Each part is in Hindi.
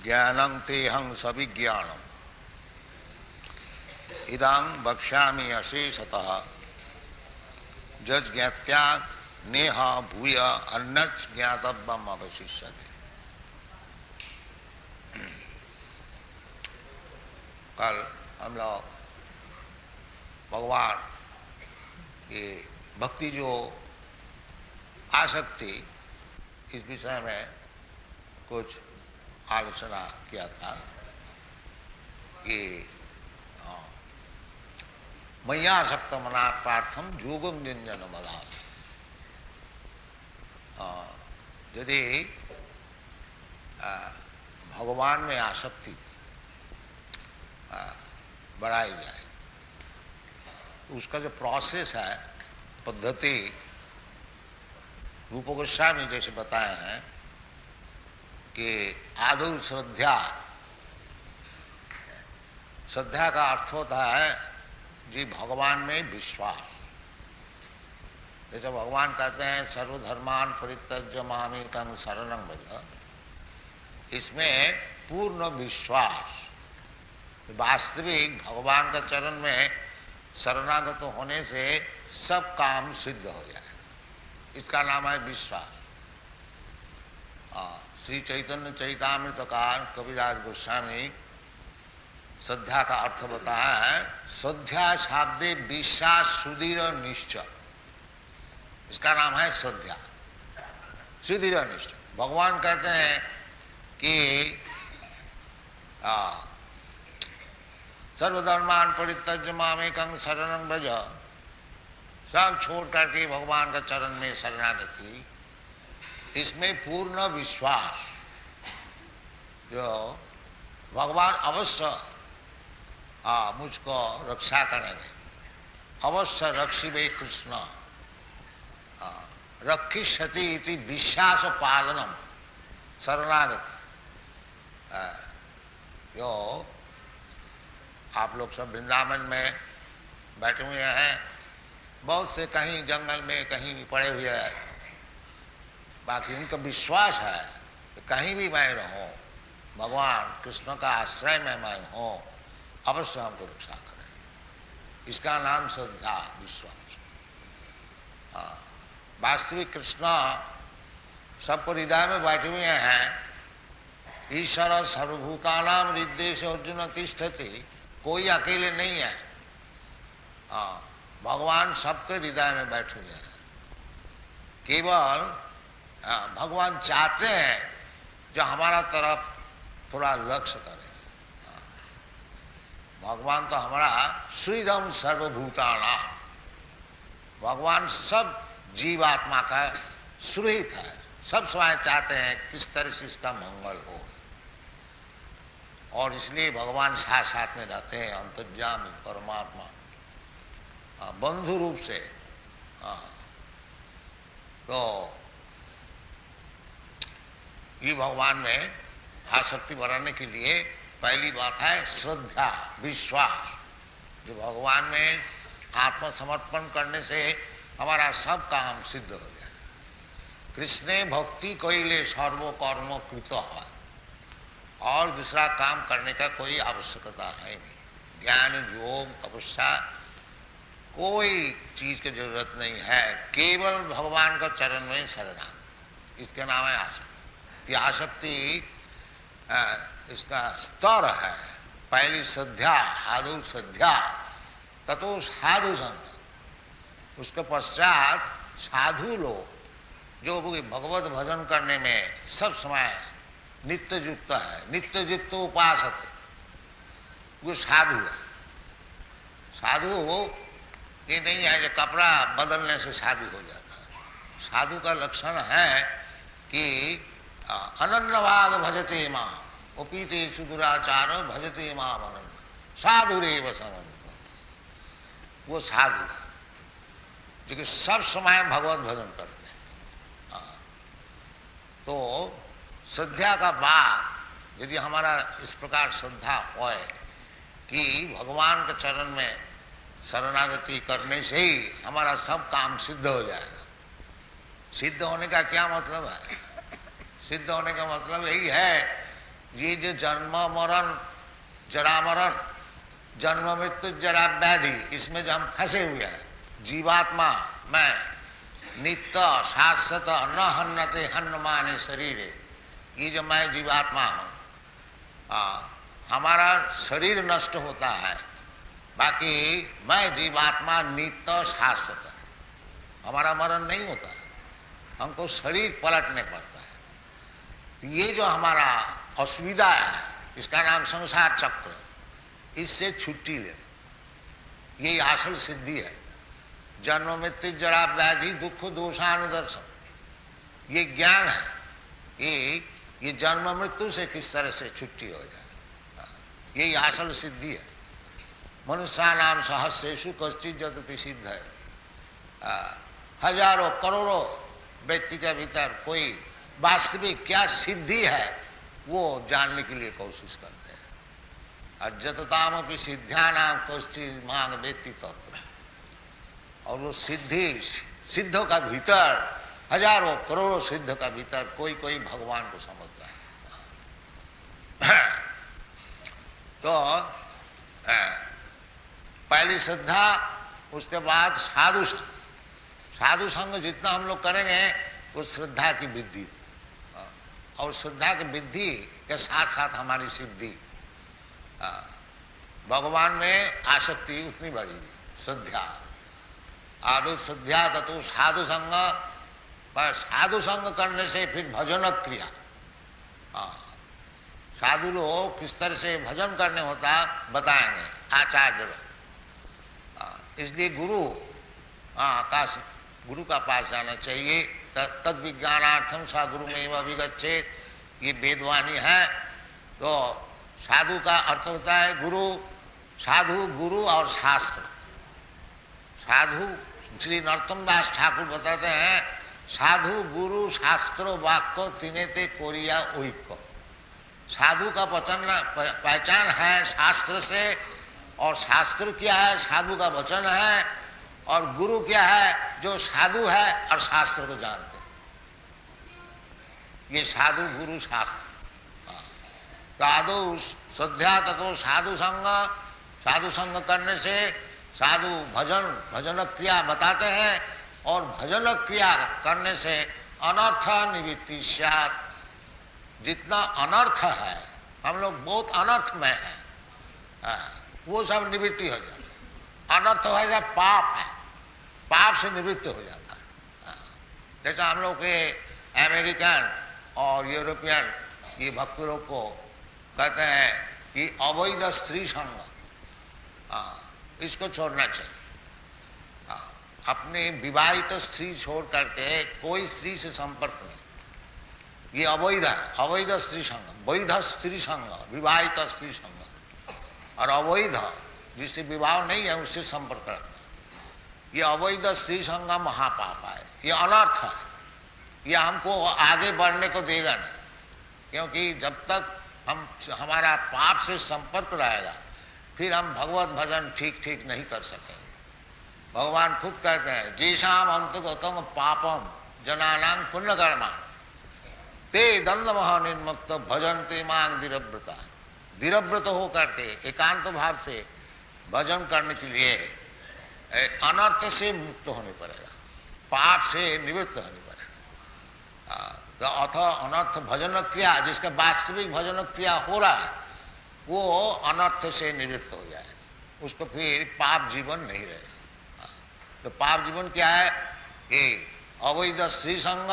ज्ञानं तेहं सविज्ञानम् इदं वक्ष्यामि अशेषतः जज्ञात्या नेह भूय अन्यच् ज्ञातव्यम् अवशिष्यते। कल हम लोग भगवान ये भक्ति जो आसक्ति इस विषय में कुछ आलोचना किया था कि मय्यासक्त मनार्थार्थम योगम निंजन मदास। यदि भगवान में आसक्ति बढ़ाई जाए तो उसका जो प्रोसेस है, पद्धति रूप गोस्वामी जैसे बताए हैं कि आदौ श्रद्धा, श्रद्धा का अर्थ होता है जी भगवान में विश्वास। जैसे भगवान कहते हैं सर्वधर्मान परित्यज्य मामेकं शरणं व्रज, इसमें पूर्ण विश्वास, वास्तविक भगवान का चरण में शरणागत होने से सब काम सिद्ध हो जाए, इसका नाम है विश्वास। श्री चैतन्य चैतामृतकार कविराज गोस्वामी श्रद्धा का अर्थ बताया है, श्रद्धा शाब्दे विश्वास सुदृढ़ निश्चय, इसका नाम है श्रद्धा, सुदृढ़ निश्चय। भगवान कहते हैं कि सर्वधर्मान परित्यज्य मामेकं शरणं व्रज, सब छोड़ करके भगवान का चरण में शरणागति, इसमें पूर्ण विश्वास, जो भगवान अवश्य मुझको रक्षा करेंगे, अवश्य रक्षिबे कृष्ण रक्षिष्यति इति विश्वास पालनम शरणागति। जो आप लोग सब वृंदावन में बैठे हुए हैं, बहुत से कहीं जंगल में कहीं पड़े हुए हैं, बाकी उनका विश्वास है कि कहीं भी मैं रहूं, भगवान कृष्ण का आश्रय में मैं हूं, अवश्य हमको रक्षा करें, इसका नाम श्रद्धा विश्वास। वास्तविक कृष्ण सबको हृदय में बैठे हुए हैं। ईश्वर सर्वभूतानां हृदयेषु अर्जुन तिष्ठति, कोई अकेले नहीं है, भगवान सबके हृदय में बैठे हुए हैं। केवल भगवान चाहते हैं जो हमारा तरफ थोड़ा लक्ष्य करे। भगवान तो हमारा सुहृदम सर्वभूतानां, भगवान सब जीवात्मा का सुहृद है, सब स्वयं चाहते हैं किस तरह से इसका मंगल हो, और इसलिए भगवान साथ साथ में रहते हैं, अंतर्यामी परमात्मा बंधु रूप से। तो ये भगवान में आसक्ति बढ़ाने के लिए पहली बात है श्रद्धा विश्वास, जो भगवान में आत्मसमर्पण करने से हमारा सब काम सिद्ध हो जाए। कृष्णे भक्ति कइले सर्व कर्म कृत है, और दूसरा काम करने का कोई आवश्यकता है नहीं। ज्ञान योग तपस्या कोई चीज की जरूरत नहीं है, केवल भगवान का चरण में शरणागति, इसके नाम है आसक्ति। आसक्ति इसका स्तर है, पहली श्रद्धा, आदौ श्रद्धा, ततो साधु संग, उसके पश्चात साधु लोग जो भगवत भजन करने में सब समय नित्य युक्त है, नित्य युक्त उपासक, वो साधु है। साधु ये नहीं है जो कपड़ा बदलने से साधु हो जाता है। साधु का लक्षण है कि अनन्यवाद भजते मां, उपीते सुदुराचार भजते मां अनन्य साधुरेव समन्वित, वो साधु है जो कि सब समय भगवत भजन करते हैं। तो श्रद्धा का बाद यदि हमारा इस प्रकार श्रद्धा होए कि भगवान के चरण में शरणागति करने से ही हमारा सब काम सिद्ध हो जाएगा। सिद्ध होने का क्या मतलब है? सिद्ध होने का मतलब यही है ये जो जन्म मरण जरा मरण, जन्म मृत्यु जरा व्याधि, इसमें जो हम फंसे हुए हैं, जीवात्मा मैं नित्य शाश्वत न हन्नते हन्नमाने शरीर, ये जो मैं जीवात्मा हूँ, हमारा शरीर नष्ट होता है, बाकी मैं जीवात्मा नित्य शाश्वत, हमारा मरण नहीं होता, हमको शरीर पलटने पड़ता है। ये जो हमारा असुविधा है, इसका नाम संसार चक्र, इससे छुट्टी ले, यही असल सिद्धि है। जन्म मृत्यु जरा व्याधि दुख दोषानुदर्शन, ये ज्ञान है, ये जन्म मृत्यु से किस तरह से छुट्टी हो जाए, यही असल सिद्धि है। मनुष्यानाम सहस्रेषु कश्चित् जतति सिद्ध है। हजारों करोड़ों व्यक्ति के भीतर कोई वास्तविक क्या सिद्धि है वो जानने के लिए कोशिश करते हैं। और जतताम की सिद्ध्यानाम कश्चित् मांग वेत्ति तत्र, और वो सिद्धि सिद्धों का भीतर, हजारों करोड़ों सिद्ध का भीतर कोई कोई भगवान को समझता है। तो पहली श्रद्धा, उसके बाद साधु संग। साधु संग जितना हम लोग करेंगे वो श्रद्धा की वृद्धि, और श्रद्धा की वृद्धि के साथ साथ हमारी सिद्धि, भगवान में आसक्ति उतनी बढ़ेगी। श्रद्धा आदो श्रद्धा ततो साधु संग, पर साधु संग करने से फिर भजन क्रिया, साधु लोग किस तरह से भजन करने होता बताएंगे आचार्य। इसलिए गुरु का पास जाना चाहिए। तद विज्ञानार्थम सा गुरु में अभिगच्छेत, ये वेदवाणी है। तो साधु का अर्थ होता है गुरु, साधु गुरु और शास्त्र। साधु श्री नरोत्तम दास ठाकुर बताते हैं, साधु गुरु शास्त्र वाक्य तिनेते कोरिया ओइक्य। साधु का पहचान है शास्त्र से, और शास्त्र क्या है, साधु का वचन है, और गुरु क्या है, जो साधु है और शास्त्र को जानते हैं। ये साधु गुरु शास्त्र। साधु श्रद्धा ततो साधु संग, साधु संग करने से साधु भजन क्रिया बताते हैं, और भजन क्रिया करने से अनर्थ निवृत्ति स्यात्। जितना अनर्थ है, हम लोग बहुत अनर्थ में है, वो सब निवृत्ति हो जाता। अनर्थ हो जाए पाप है, पाप से निवृत्त हो जाता है। जैसा हम लोग के अमेरिकन और यूरोपियन ये भक्त लोग को कहते हैं कि अवैध स्त्री संग, इसको छोड़ना चाहिए। अपने विवाहित स्त्री छोड़ करके कोई स्त्री से संपर्क नहीं, ये अवैध है। अवैध स्त्री संग, वैध स्त्री संग, विवाहित स्त्री संग, और अवैध जिससे विवाह नहीं है उससे संपर्क रखना, ये अवैध स्त्री संग महापाप है, ये अनर्थ है। ये हमको आगे बढ़ने को देगा नहीं, क्योंकि जब तक हमारा पाप से संपर्क रहेगा फिर हम भगवत भजन ठीक नहीं कर सकेंगे। भगवान खुद कहते हैं, जेषाम अंतगतम पापम जनानां पुण्यकर्मा ते दंड महानिर्मुक्त भजन्ते मांग धीरव्रता। धीरव्रत हो करके एकांत भाव से भजन करने के लिए अनर्थ से मुक्त होने पड़ेगा, पाप से निवृत्त होने पड़ेगा। तो अथ अनर्थ भजन क्रिया, जिसका वास्तविक भजन क्रिया हो रहा है वो अनर्थ से निवृत्त हो जाए, उसको फिर पाप जीवन नहीं रहेगा। तो पाप जीवन क्या है, ये अवैध स्त्री संग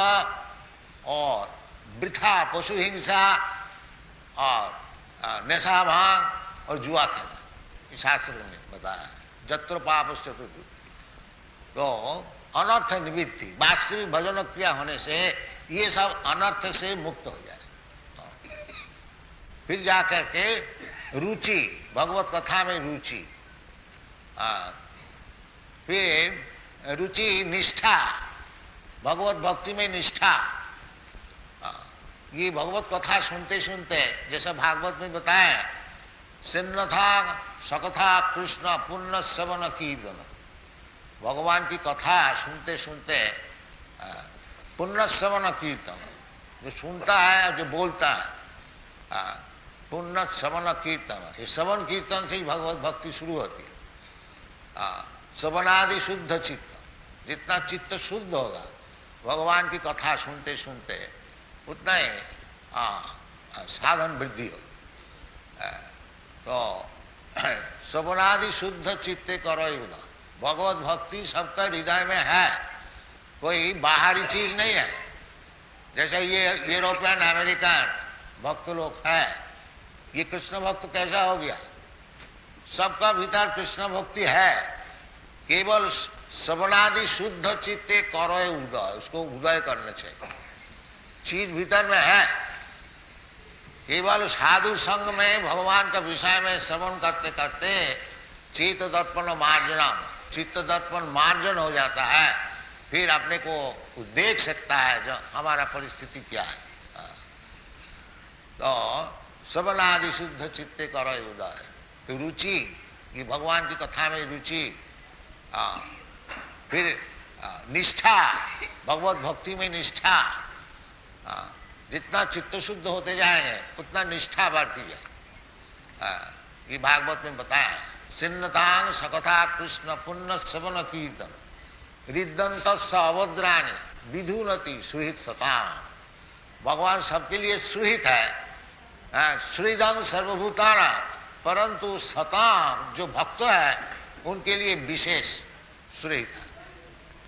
और वृथा पशु हिंसा और नशा भांग और जुआ खेलना, शास्त्र ने बताया है। जत्र पाप चतुर्थ, तो अनर्थ निवृत्ति, वास्तविक भजन क्रिया होने से ये सब अनर्थ से मुक्त हो जाए। फिर जाकर के रुचि, भगवत कथा में रुचि, फिर रुचि निष्ठा, भगवत भक्ति में निष्ठा। ये भगवत कथा सुनते सुनते, जैसे भागवत में बताया, सिन्नथा सकथा कृष्ण पुण्य श्रवण कीर्तन। भगवान की कथा सुनते सुनते पुण्य श्रवण कीर्तन, जो सुनता है जो बोलता है, पुण्य श्रवण कीर्तन, ये श्रवण कीर्तन से ही भगवत भक्ति शुरू होती है। श्रवणादि शुद्ध चित्त, जितना चित्त शुद्ध होगा भगवान की कथा सुनते सुनते उतना ही साधन वृद्धि होगी। तो श्रवणादि शुद्ध चित्ते करो युद्ध, भगवत भक्ति सबका हृदय में है, कोई बाहरी चीज नहीं है। जैसे ये यूरोपियन अमेरिकन भक्त लोग हैं, ये कृष्ण भक्त कैसा हो गया? सबका भीतर कृष्ण भक्ति है, केवल श्रवणादि शुद्ध चित्ते करो उदय, उसको उदय करना चाहिए, चीज भीतर में है। केवल साधु संग में भगवान का विषय में श्रवण करते करते चित्त दर्पण मार्जनम, चित्त दर्पण मार्जन हो जाता है, फिर अपने को देख सकता है जो हमारा परिस्थिति क्या है। तो श्रवणादि शुद्ध चित्ते करो उदय, तो रुचि, ये भगवान की कथा में रुचि, फिर निष्ठा, भगवत भक्ति में निष्ठा, जितना चित्त शुद्ध होते जाएंगे उतना निष्ठा बढ़ती जाए। ये भागवत में बताया, सिन्नतांग सकथा कृष्ण पुण्य श्रवण कीर्तन रिद्दंत अवद्राणी विधुनति सुहित सताम। भगवान सबके लिए सुहित है, श्रीदंग सर्वभूताना, परंतु सताम जो भक्त है उनके लिए विशेष सुहित है।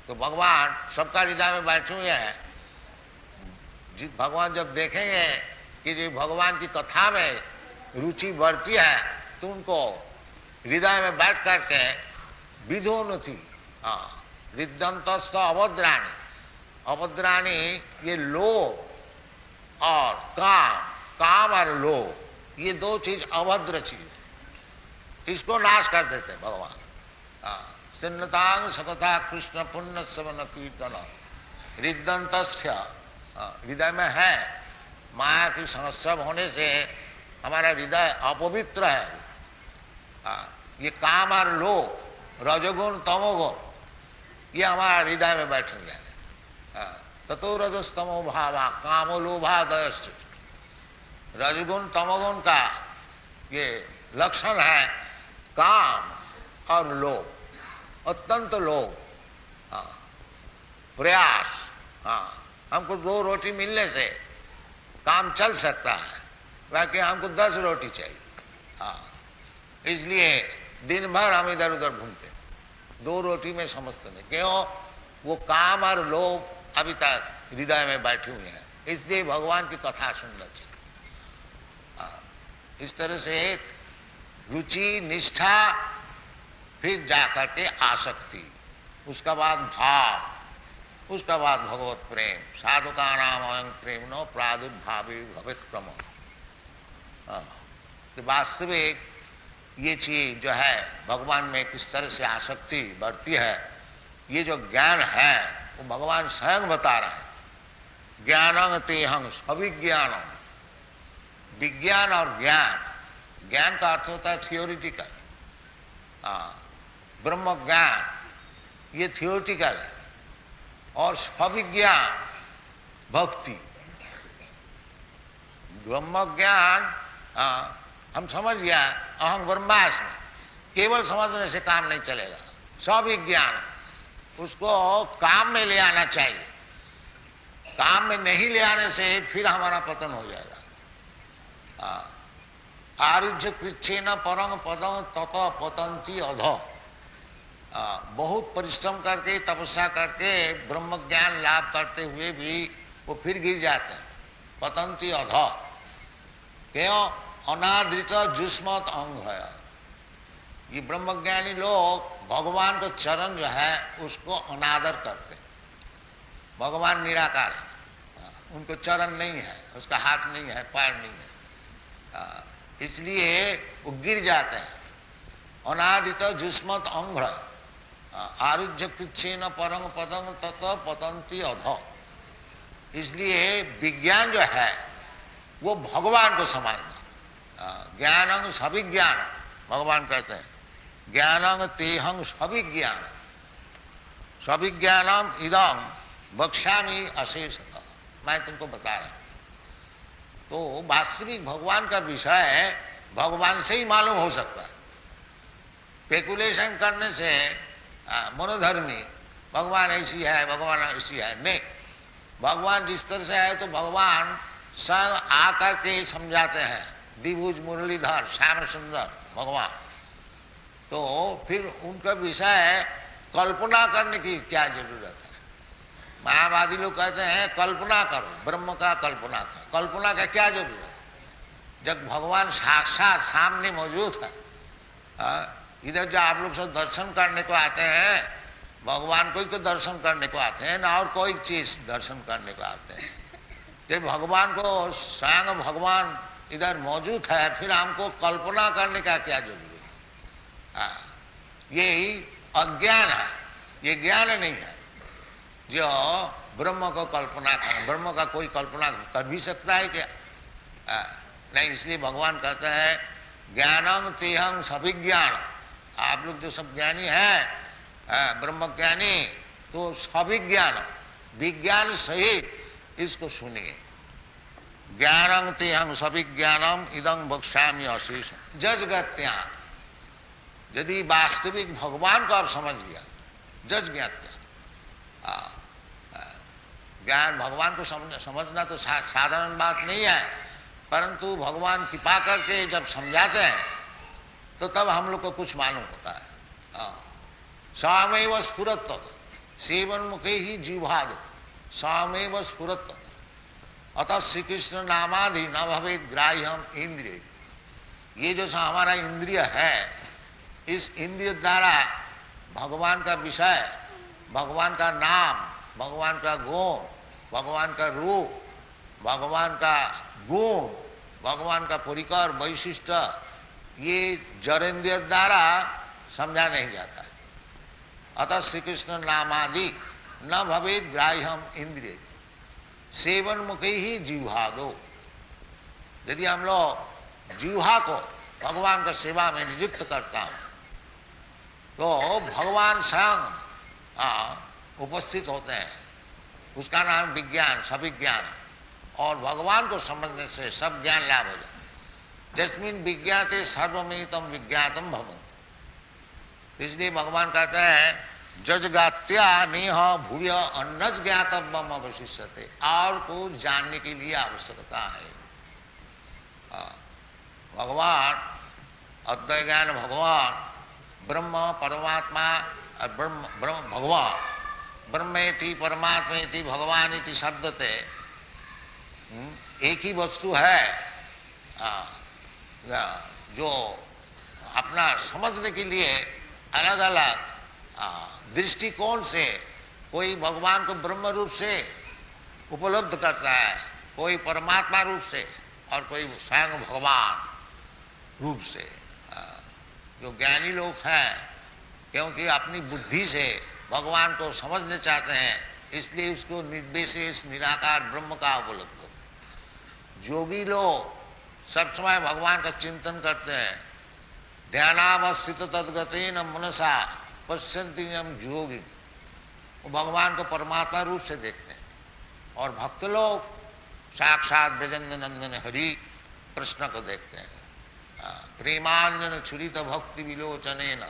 तो भगवान सबका हृदय में बैठे हुए हैं। भगवान जब देखेंगे कि जो भगवान की कथा में रुचि बढ़ती है तो उनको हृदय में बैठ करके विधोन्नति, रिद्दंतस्थ अभद्राणी, अभद्राणी ये लोभ और काम, काम और लोभ, ये दो चीज अभद्र चीज, इसको नाश कर देते भगवान। सिन्नतांग सकथा कृष्ण पुण्य श्रवण कीर्तन रिद्दंतस्य, हृदय में है, माया की संस्रव होने से हमारा हृदय अपवित्र है। ये काम और लोभ, रजोगुण तमोगुण, ये हमारा हृदय में बैठेंगे। ततो रजस्तमो भावा कामो लोभादयश्च, रजगुण तमोगुण का ये लक्षण है काम और लोभ, अत्यंत लोभ, प्रयास। हमको 2 रोटी मिलने से काम चल सकता है, बाकी हमको 10 रोटी चाहिए। इसलिए दिन भर हम इधर उधर घूमते, 2 रोटी में समझते नहीं। क्यों? वो काम और लोभ अभी तक हृदय में बैठे हुए हैं, इसलिए भगवान की कथा सुनना चाहिए। इस तरह से रुचि, निष्ठा, फिर जाकर के आसक्ति, उसका बाद भाव, उसका बाद भगवत प्रेम। साधुका नाम अयं प्रेम नो प्रादुर्भावी भवित क्रम। तो वास्तविक ये चीज जो है भगवान में किस तरह से आसक्ति बढ़ती है, ये जो ज्ञान है वो भगवान स्वयं बता रहे हैं। ज्ञानं तेहं अभिज्ञानम, विज्ञान और ज्ञान, ज्ञान का अर्थ होता है थियोरिटिकल, ब्रह्म ज्ञान ये थियोरिटिकल है, और अभिज्ञान भक्ति। ब्रह्म ज्ञान हम समझ गया अहं ब्रह्मास्मि, केवल समझने से काम नहीं चलेगा। स्विज्ञान उसको काम में ले आना चाहिए, काम में नहीं ले आने से फिर हमारा पतन हो जाएगा। आरुज्य कृच्छेन परम पदम तत पतंती अधो, बहुत परिश्रम करके तपस्या करके ब्रह्म ज्ञान लाभ करते हुए भी वो फिर गिर जाते हैं, पतंती अधो। क्यों? अनादृत जुष्मत अंग है। ये ब्रह्मज्ञानी लोग भगवान को चरण जो है उसको अनादर करते। भगवान निराकार है, उनको चरण नहीं है, उसका हाथ नहीं है, पैर नहीं है, इसलिए वो गिर जाते हैं। अनादित जुष्मत अंग आरुज्य कृच्छेन परम पदम तत पतंती अधो। इसलिए विज्ञान जो है वो भगवान को समझना। ज्ञानं सविज्ञान, भगवान कहते हैं ज्ञानं तेहं सविज्ञान, सविज्ञानम इदम बक्ष्यामि अशेषतः, मैं तुमको बता रहा हूं। तो वास्तविक भगवान का विषय भगवान से ही मालूम हो सकता है। स्पेकुलेशन करने से मनोधर्मी भगवान ऐसी है, भगवान ऐसी है, नहीं। भगवान जिस तरह से है तो भगवान स्वयं आकर के समझाते हैं। द्विभुज मुरलीधर श्याम सुंदर भगवान, तो फिर उनका विषय कल्पना करने की क्या जरूरत है। मायावादी लोग कहते हैं कल्पना करो, ब्रह्म का कल्पना करो। कल्पना का क्या जरूरत है जब भगवान साक्षात सामने मौजूद है। इधर जो आप लोग सब दर्शन करने को आते हैं, भगवान को ही दर्शन करने को आते हैं ना, और कोई चीज दर्शन करने को आते हैं। जब भगवान को स्वयं भगवान इधर मौजूद है, फिर हमको कल्पना करने का क्या जरूरत है। यही अज्ञान है, ये ज्ञान नहीं है जो ब्रह्म को कल्पना कर। ब्रह्म का कोई कल्पना कर भी सकता है क्या? नहीं। इसलिए भगवान कहते हैं ज्ञानम तेहं सभिज्ञान। आप लोग जो सब ज्ञानी हैं, ब्रह्म ज्ञानी, तो सभिज्ञान, विज्ञान सहित इसको सुनिए। ज्ञानम तेहं सभिज्ञानम इदं वक्ष्यामि अशेष जजगत्या। यदि वास्तविक भगवान को आप समझ गया, जज ज्ञात्या, ज्ञान भगवान को समझना तो साधारण बात नहीं है, परंतु भगवान कृपा करके जब समझाते हैं तो तब हम लोग को कुछ मालूम होता है। स्वामेव स्फुरत सेवन मुखे ही जीवाद स्वामेव स्फुरत। अतः श्री कृष्ण नामाधि न भवे ग्राह्यम इंद्रिय। ये जो हमारा इंद्रिय है, इस इंद्रिय द्वारा भगवान का विषय, भगवान का नाम, भगवान का गुण, भगवान का रूप, भगवान का गुण, भगवान का परिकर वैशिष्ट, ये जड़ेंद्रिय द्वारा समझा नहीं जाता है। अतः श्री कृष्ण नामादि न भवे ग्राह्यम इंद्रिय सेवन मुखे ही जीवा दो। यदि हम लोग जीवा को भगवान का सेवा में नियुक्त करता हूं तो भगवान स्वयं उपस्थित होते हैं। उसका नाम विज्ञान, सविज्ञान। और भगवान को समझने से सब ज्ञान लाभ हो जाए। जस्मिन विज्ञाते सर्वमेतम विज्ञातम भवन्ति। इसलिए भगवान कहते हैं जजगात्या नेह भूय अन्नज ज्ञातव्यम अवशिष्यते। और को जानने के लिए आवश्यकता है। भगवान अद्वैत ज्ञान, भगवान ब्रह्म परमात्मा, ब्रह्म भगवान ब्रह्मेति परमात्मेति भगवानिति शब्दते एक ही वस्तु है। जो अपना समझने के लिए अलग अलग दृष्टिकोण से कोई भगवान को ब्रह्म रूप से उपलब्ध करता है, कोई परमात्मा रूप से, और कोई स्वयं भगवान रूप से। जो ज्ञानी लोग हैं, क्योंकि अपनी बुद्धि से भगवान को समझने चाहते हैं, इसलिए उसको निर्विशेष निराकार ब्रह्म का उपलब्ध होता है। योगी लोग सब समय भगवान का चिंतन करते हैं। ध्यानावस्थित तद्गतेन मनसा पश्यन्ति यम योगी। वो भगवान को परमात्मा रूप से देखते हैं। और भक्त लोग साक्षात ब्रजेंद्र नंदन हरि कृष्ण को देखते हैं। प्रेमान्यन छुरित भक्ति विलोचनेन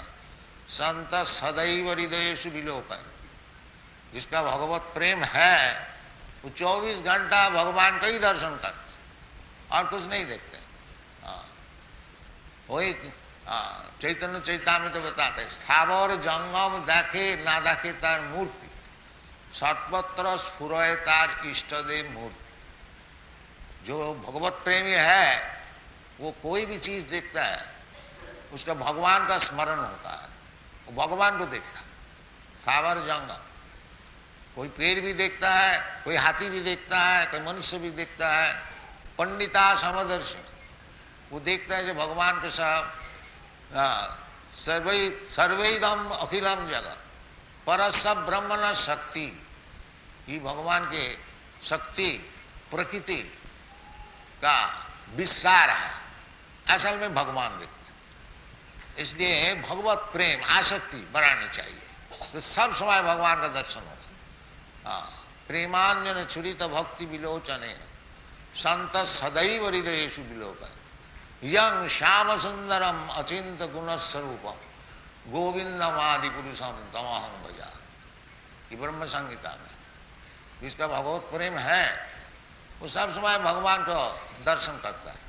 संत सदैव हृदयेषु विलोकन। जिसका भगवत प्रेम है वो 24 घंटा भगवान का ही दर्शन करते और कुछ नहीं देखते। वही चैतन्य चैतामृत तो बताते हैं स्थावर जंगम देखे ना देखे तार मूर्ति सर्वत्र स्फुरय तार इष्टदेव मूर्ति। जो भगवत प्रेमी है वो कोई भी चीज देखता है, उसका भगवान का स्मरण होता है, वो भगवान को देखता है। स्थावर जंगम, कोई पेड़ भी देखता है, कोई हाथी भी देखता है, कोई मनुष्य भी देखता है। पंडिता समदर्शी, वो देखता है जो भगवान के साथ सर्वैदम अखिलम जगत पर सब ब्रह्म न शक्ति। ये भगवान के शक्ति प्रकृति का विस्तार है, असल में भगवान देखते हैं। इसलिए भगवत प्रेम आसक्ति बढ़ानी चाहिए तो सब समय भगवान का दर्शन होगा। प्रेमान्यन छुरित भक्ति विलोचने संत सदैव हृदयेषु विलोकन यं श्याम सुंदरम अचिंत गुण स्वरूपम गोविंदम आदि पुरुषम तमहं भजामि। ये ब्रह्म संहिता में जिसका भगवत प्रेम है वो सब समय भगवान को दर्शन करता है।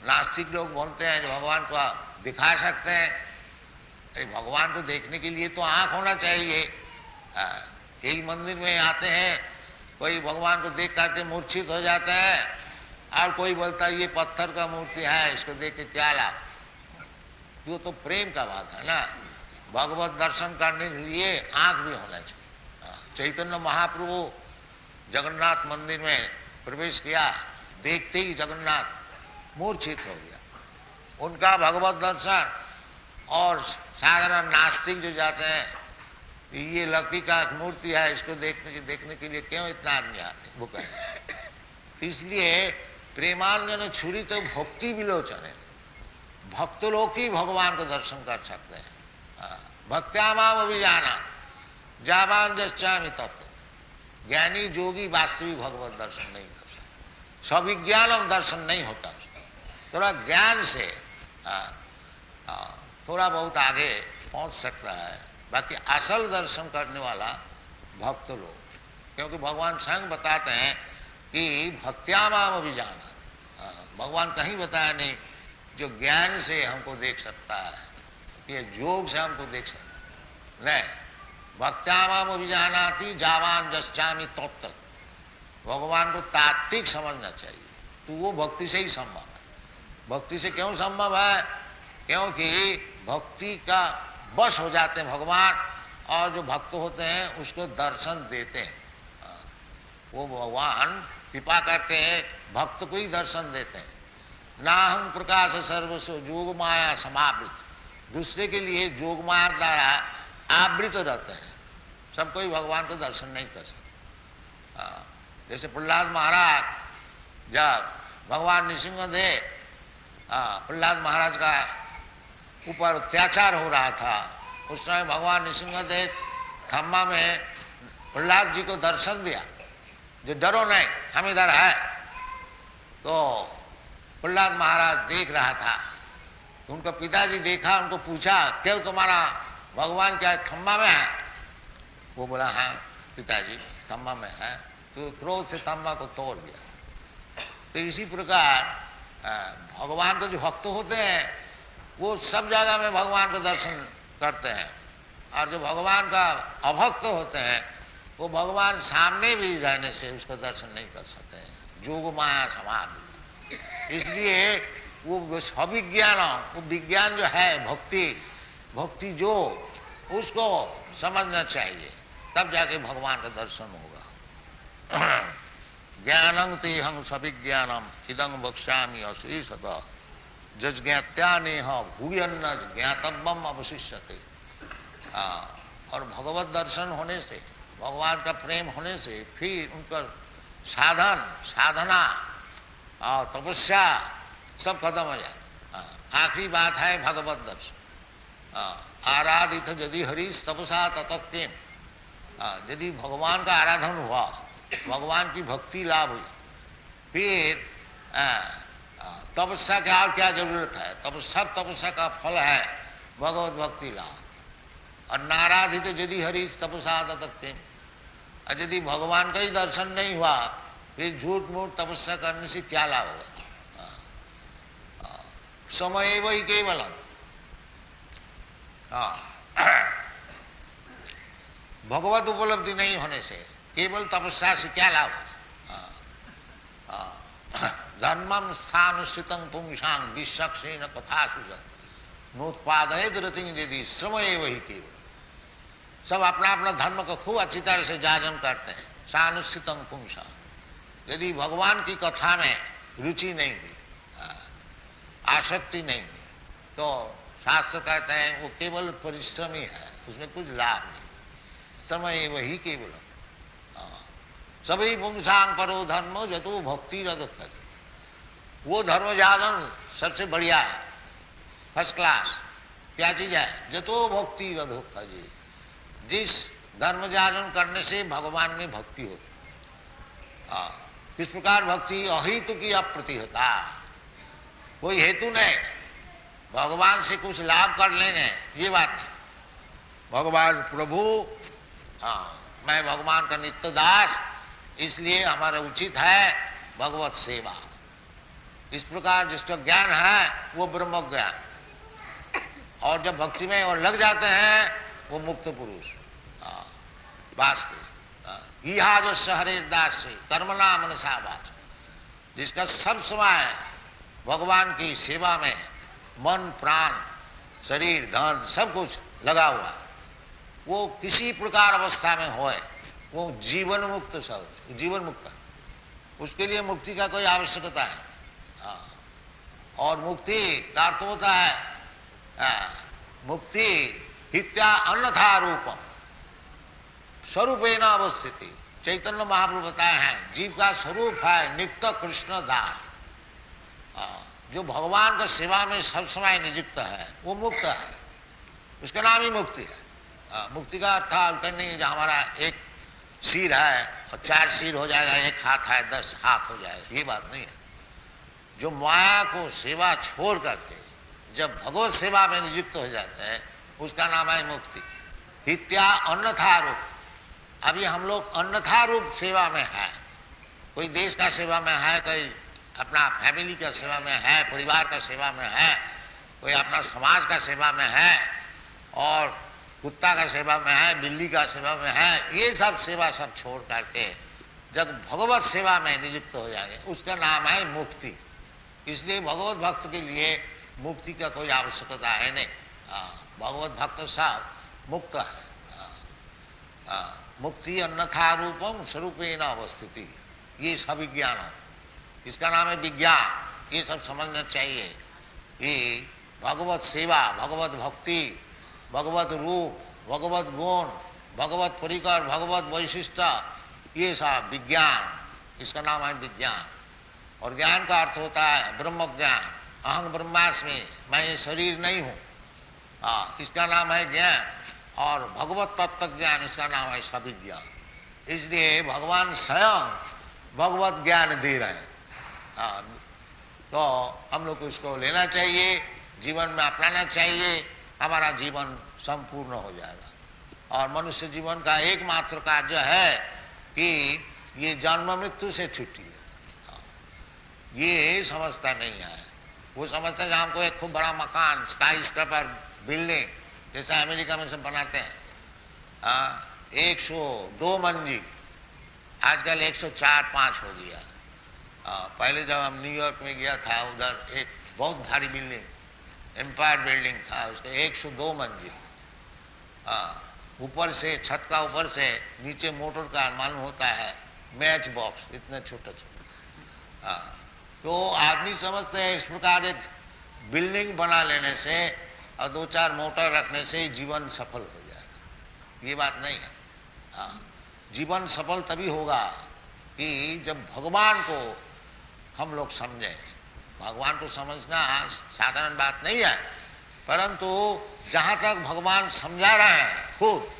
नास्तिक लोग बोलते हैं जो भगवान को दिखा सकते हैं, अरे भगवान को देखने के लिए तो आंख होना चाहिए। यही मंदिर में आते हैं, कोई भगवान को देख करके मूर्छित हो जाता है और कोई बोलता है ये पत्थर का मूर्ति है, इसको देख के क्या लाभ। वो तो प्रेम का बात है ना। भगवत दर्शन करने के लिए आंख भी होना चाहिए। चैतन्य महाप्रभु जगन्नाथ मंदिर में प्रवेश किया, देखते ही जगन्नाथ मूर्छित हो गया। उनका भगवत दर्शन, और साधारण नास्तिक जो जाते हैं ये लकड़ी का मूर्ति है, इसको देखने के लिए क्यों इतना आदमी आते वो कहे। इसलिए प्रेमांजन छुरी तो भक्ति विलोचन है, भक्त लोग ही भगवान को दर्शन कर सकते हैं। भक्त्यामाम अभिजाना जावान जश्चामि तत्व। ज्ञानी जोगी वास्तविक भगवत दर्शन नहीं कर सकते, सविज्ञानम दर्शन नहीं होता उसका। थोड़ा ज्ञान से थोड़ा बहुत आगे पहुंच सकता है, बाकी असल दर्शन करने वाला भक्त लोग, क्योंकि भगवान स्वयं बताते हैं कि भक्त्यामाम अभिजाना। भगवान कहीं बताया नहीं जो ज्ञान से हमको देख सकता है, ये योग से हमको देख सकता नहीं। भक्त्यामाम अभिजानाति जावान जश्चामि तत्व। भगवान को तात्विक समझना चाहिए, तो वो भक्ति से ही संभव है। भक्ति से क्यों संभव है? क्योंकि भक्ति का बस हो जाते हैं भगवान, और जो भक्त होते हैं उसको दर्शन देते हैं। वो भगवान कृपा करके भक्त को ही दर्शन देते हैं। नाहं प्रकाश सर्वस्व जोग माया समावृत। दूसरे के लिए जोग माया द्वारा आवृत रहते हैं, सब कोई भगवान को दर्शन नहीं कर सकते। जैसे प्रहलाद महाराज, जब भगवान नृसिंहदेव प्रहलाद महाराज का ऊपर अत्याचार हो रहा था, उस समय भगवान नृसिंहदेव खम्मा में प्रहलाद जी को दर्शन दिया, जो डरो नहीं हम इधर है। तो प्रहलाद महाराज देख रहा था, तो उनका पिताजी देखा, उनको पूछा क्यों तुम्हारा भगवान क्या खम्मा में है? वो बोला हाँ पिताजी खम्मा में है। तो क्रोध से खम्मा को तोड़ दिया। तो इसी प्रकार भगवान को जो भक्त होते हैं वो सब जगह में भगवान को दर्शन करते हैं, और जो भगवान का अभक्त होते हैं वो भगवान सामने भी रहने से उसको दर्शन नहीं कर सकते हैं। जोग माया समान। इसलिए वो अविज्ञान, वो विज्ञान जो है भक्ति जो उसको समझना चाहिए, तब जाके भगवान का दर्शन होगा। ज्ञानं तेहं सविज्ञानम इदं वक्ष्यामि अशेषतः जज्ञात्यानेह भूयन्न ज्ञातव्यम अवशिष्यते। और भगवत दर्शन होने से, भगवान का प्रेम होने से फिर उनका साधना और तपस्या सब खत्म हो जाता। आखिरी बात है भगवत दर्शन। आराधित यदि हरीश तपसा ततक्केन। यदि भगवान का आराधन हुआ, भगवान की भक्ति लाभ हुई, फिर तपस्या का और क्या जरूरत है? सब तपस्या का फल है भगवत भक्ति लाभ। और नाराधित यदि हरीश तपसा ततक्केन। और यदि भगवान का ही दर्शन नहीं हुआ, फिर झूठ मूठ तपस्या करने से क्या लाभ होगा? समय वही केवलम। भगवत उपलब्धि नहीं होने से केवल तपस्या से क्या लाभ? धर्मम स्थान स्थितं पुंसां विश्वक्षेण कथा सुजन नोत्पादयेद रतिं यदि समय वही केवल। सब अपना अपना धर्म को खूब अच्छी तरह से जाजन करते हैं। सानुस्थितं पुंसां। यदि भगवान की कथा में रुचि नहीं हुई, आसक्ति नहीं हुई, तो शास्त्र कहते हैं वो केवल परिश्रमी है, उसमें कुछ लाभ नहीं। समय वही केवल। सभी पुंसांग परो धर्मो जतो भक्ति रथ। वो धर्म जागरण सबसे बढ़िया है, फर्स्ट क्लास। क्या चीज है? जतो भक्ति रधो खजे। जिस धर्म जागरण करने से भगवान में भक्ति होती। किस प्रकार भक्ति अहेतु की अप्रतिहता, कोई हेतु नहीं, भगवान से कुछ लाभ कर लेंगे ये बात नहीं। भगवान प्रभु, हाँ मैं भगवान का नित्य दास, इसलिए हमारा उचित है भगवत सेवा। इस प्रकार जिसका ज्ञान है वो ब्रह्म ज्ञान, और जब भक्ति में और लग जाते हैं वो मुक्त पुरुष वास्तविक। यहा जो हरे दास से कर्मणा मनसा वाच, जिसका सब समय भगवान की सेवा में मन प्राण शरीर धन सब कुछ लगा हुआ, वो किसी प्रकार अवस्था में होए वो जीवन मुक्त शब्द, जीवन मुक्त, उसके लिए मुक्ति का कोई आवश्यकता है। और मुक्ति का अर्थ होता है मुक्ति हित्या अन्यथा रूपम स्वरूपेण अवस्थिति। चैतन्य महाप्रभु बताए हैं जीव का स्वरूप है नित्य कृष्ण दास, जो भगवान का सेवा में सब समय नियुक्त है वो मुक्त है, उसका नाम ही मुक्ति है। मुक्ति का अर्थ नहीं जो हमारा एक सिर है और 4 सिर हो जाएगा, एक हाथ है 10 हाथ हो जाएगा, ये बात नहीं है। जो माया को सेवा छोड़ करके जब भगवत सेवा में नियुक्त हो जाते हैं उसका नाम है मुक्ति। हित्या अन्यथा रूप, अभी हम लोग अन्यथा रूप सेवा में है, कोई देश का सेवा में है, कोई अपना फैमिली का सेवा में है, परिवार का सेवा में है, कोई अपना समाज का सेवा में है, और कुत्ता का सेवा में है, बिल्ली का सेवा में है, ये सब सेवा सब छोड़ करके जब भगवत सेवा में नियुक्त हो जाएंगे उसका नाम है मुक्ति। इसलिए भगवत भक्त के लिए मुक्ति का कोई आवश्यकता है नहीं। भगवत भक्त सब मुक्त है। मुक्ति अन्यथा रूपम स्वरूपेण अवस्थिति, ये सब विज्ञान है, इसका नाम है विज्ञान। ये सब समझना चाहिए कि भगवत सेवा, भगवत भक्ति, भगवत रूप, भगवत गुण, भगवत परिकर, भगवत वैशिष्ट, ये सब विज्ञान, इसका नाम है विज्ञान। और ज्ञान का अर्थ होता है ब्रह्म ज्ञान, अहं ब्रह्मास्मि, मैं ये शरीर नहीं हूँ, इसका नाम है ज्ञान। और भगवत तत्व ज्ञान, इसका नाम है सविज्ञान। इसलिए भगवान स्वयं भगवत ज्ञान दे रहे हैं। तो हम लोग को इसको लेना चाहिए, जीवन में अपनाना चाहिए, हमारा जीवन संपूर्ण हो जाएगा। और मनुष्य जीवन का एकमात्र कार्य है कि ये जन्म मृत्यु से छुट्टी है। ये समझता नहीं है, वो समझता है हमको एक खूब बड़ा मकान, स्काई स्क्रैपर बिल्डिंग जैसा अमेरिका में सब बनाते हैं, 102 मंजिल, आजकल 104-5 हो गया। पहले जब हम न्यूयॉर्क में गया था, उधर एक बहुत भारी बिल्डिंग, एम्पायर बिल्डिंग था, उसके 102 मंजिल, ऊपर से छत का ऊपर से नीचे मोटर कार मालूम होता है, मैच बॉक्स इतने छोटे छोटे। तो आदमी समझते हैं इस प्रकार एक बिल्डिंग बना लेने से और 2-4 मोटर रखने से जीवन सफल हो जाएगा, ये बात नहीं है। जीवन सफल तभी होगा कि जब भगवान को हम लोग समझें। भगवान को समझना साधारण बात नहीं है, परंतु जहाँ तक भगवान समझा रहे हैं खुद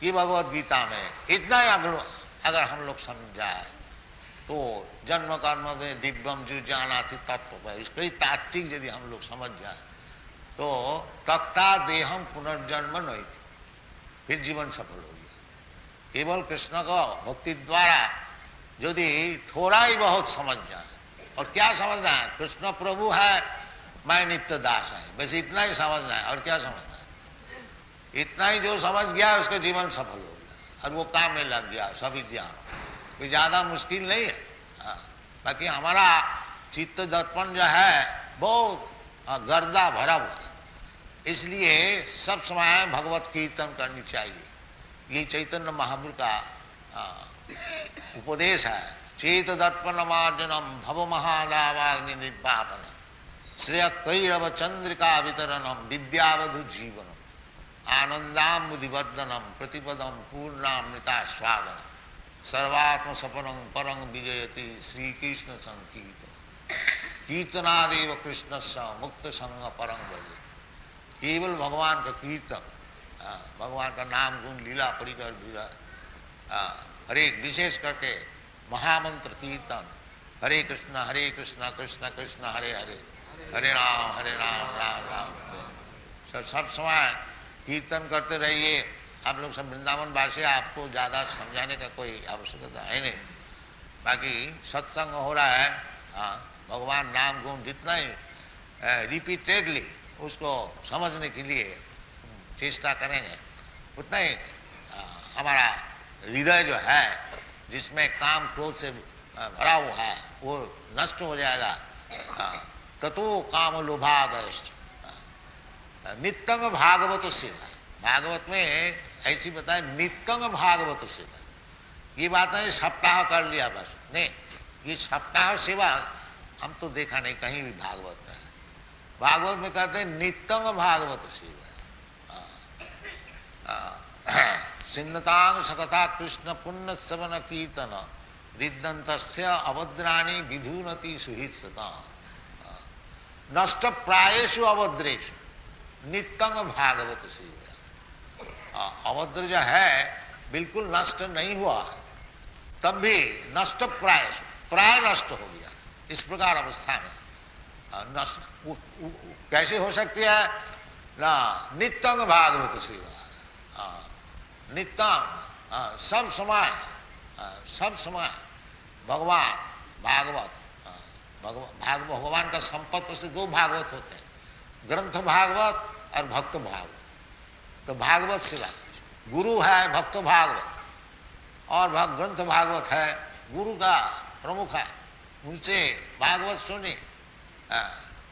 कि भगवत गीता में इतना ही अगर हम लोग समझ जाए तो जन्म कर्म में दिव्यम जो जानाति तत्व है, इसको ही तात्विक यदि हम लोग समझ जाए तो तक्ता देहम पुनर्जन्म नहीं थी, फिर जीवन सफल हो गया। केवल कृष्ण को भक्ति द्वारा यदि थोड़ा ही बहुत समझ जाए, और क्या समझना है, कृष्ण प्रभु है, मैं नित्य दास है, बस इतना ही समझना है। और क्या समझना है, इतना ही जो समझ गया उसका जीवन सफल हो गया और वो काम में लग गया। सभी ज्ञान कोई ज्यादा मुश्किल नहीं है। बाकी हमारा चित्त दर्पण जो है बहुत गर्दा भरा हुआ है, इसलिए सब समय भगवत कीर्तन करनी चाहिए। ये चैतन्य महाप्रभु का उपदेश है। चेत दर्पण मार्जनम भव महादावाग्नि निर्वापन श्रेय कैरव चंद्रिका वितरणम विद्यावधु जीवनम आनंदामुदिवर्धनम प्रतिपदम पूर्णामृता स्वागन सर्वात्म सपनं परं विजयति श्री कृष्ण संकीर्तन कीर्तनादेव कृष्ण स मुक्त संग परं भजे। केवल भगवान का कीर्तन, भगवान का नाम गुण लीला परिकर हर एक विशेष करके महामंत्र कीर्तन हरे कृष्ण कृष्ण कृष्ण हरे हरे, हरे राम राम राम हरे। सब समय कीर्तन करते रहिए। आप लोग सब वृंदावन वासी, आपको ज़्यादा समझाने का कोई आवश्यकता है नहीं। बाकी सत्संग हो रहा है, भगवान नाम गुण जितना ही रिपीटेडली उसको समझने के लिए चेष्टा करेंगे, उतना ही हमारा हृदय जो है जिसमें काम क्रोध से भरा हुआ है वो नष्ट हो जाएगा। ततो काम लोभादश्च नित्यंग भागवत सेवा। भागवत में ऐसी बताए नित्यंग भागवत सेवा। ये बात है सप्ताह कर लिया बस नहीं, ये सप्ताह सेवा हम तो देखा नहीं कहीं भी भागवत में। भागवत में कहते हैं नित्यंग भागवत सेवा। सिन्नतांग सकथा कृष्ण पुण्य सवन कीर्तन रिद्दंतस्य अभद्राणी विधुनति सुहित्सता नष्ट प्रायेषु अभद्रेषु नित्यंग भागवत सेवा। अभद्र जो है बिल्कुल नष्ट नहीं हुआ है, तब भी नष्ट प्राय नष्ट हो गया। इस प्रकार अवस्था में नष्ट कैसे हो सकती है ना? नित्यंग भागवत सेवा। नित्यंग सब समय भगवान भागवत भगवान का संपत्ति से दो भागवत होते हैं, ग्रंथ भागवत और भक्त भागवत। तो भागवत सेवा गुरु है, भक्त भागवत और ग्रंथ भागवत है गुरु का प्रमुख है। उनसे भागवत सुने,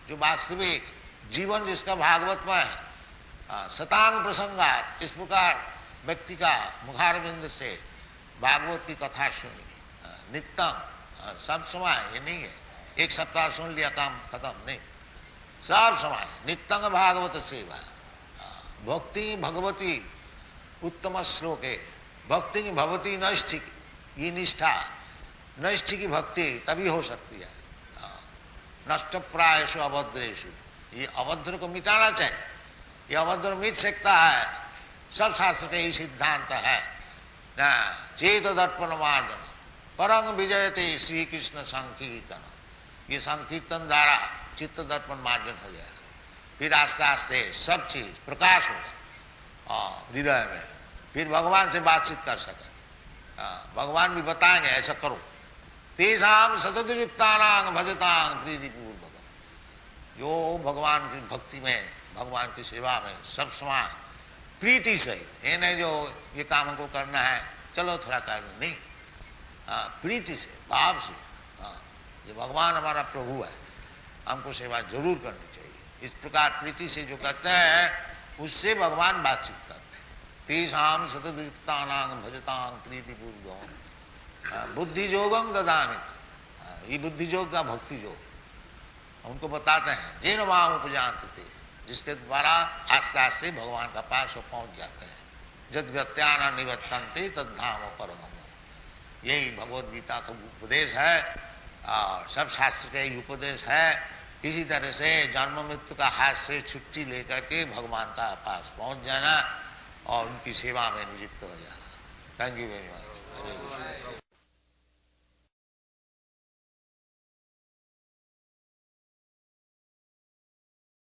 जो वास्तविक जीवन जिसका भागवत में है, शतांग प्रसंगात, इस प्रकार व्यक्ति का मुखारविंद से भागवत की कथा सुनिए। नित्यम सब समय, ये नहीं है एक सप्ताह सुन लिया काम खत्म, नहीं, सब समय नित्यंग भागवत सेवा। भक्ति भगवती उत्तम श्लोक है, भक्ति की भगवती नैष्ठिक, ये निष्ठा नैष्ठिक की भक्ति तभी हो सकती है। नष्ट प्रायशु अभद्रेशु, ये अभद्र को मिटाना चाहिए। ये अभद्र मिट सकता है, सब शास्त्र का यही सिद्धांत है ना। चेत दर्पण मार्जन परंग विजयते श्री कृष्ण संकीर्तन। ये संकीर्तन द्वारा चित्त दर्पण मार्जन हो जाएगा, फिर आस्ते आस्ते सब चीज प्रकाश होगा हृदय में, फिर भगवान से बातचीत कर सके। भगवान भी बताएंगे ऐसा करो। तेषाम सततयुक्तानां भजतां प्रीतिपूर्वक, जो भगवान की भक्ति में भगवान की सेवा में सब समय प्रीति से, ये नहीं जो ये काम हमको करना है चलो थोड़ा कर दो, नहीं, प्रीति से भाव से। जो भगवान हमारा प्रभु है, हमको सेवा जरूर करनी चाहिए। इस प्रकार प्रीति से जो करते हैं उससे भगवान बातचीत करते हैं। तेषाम सततयुक्तानां भजतां प्रीतिपूर्वक बुद्धि योगम ददामि। ये बुद्धि योग का भक्ति योग उनको बताते हैं। जेन माम उपजानते, जिसके द्वारा आस्ते आस्ते भगवान का पास पहुंच जाते हैं। जद्गत्याना निवर्तन्ते तद्धाम परमम, यही भगवद गीता का उपदेश है और सब शास्त्र का यही उपदेश है। इसी तरह से जन्म मृत्यु का हाथ से छुट्टी लेकर के भगवान का पास पहुंच जाना और उनकी सेवा में नियुक्त हो जाना। Thank you very much.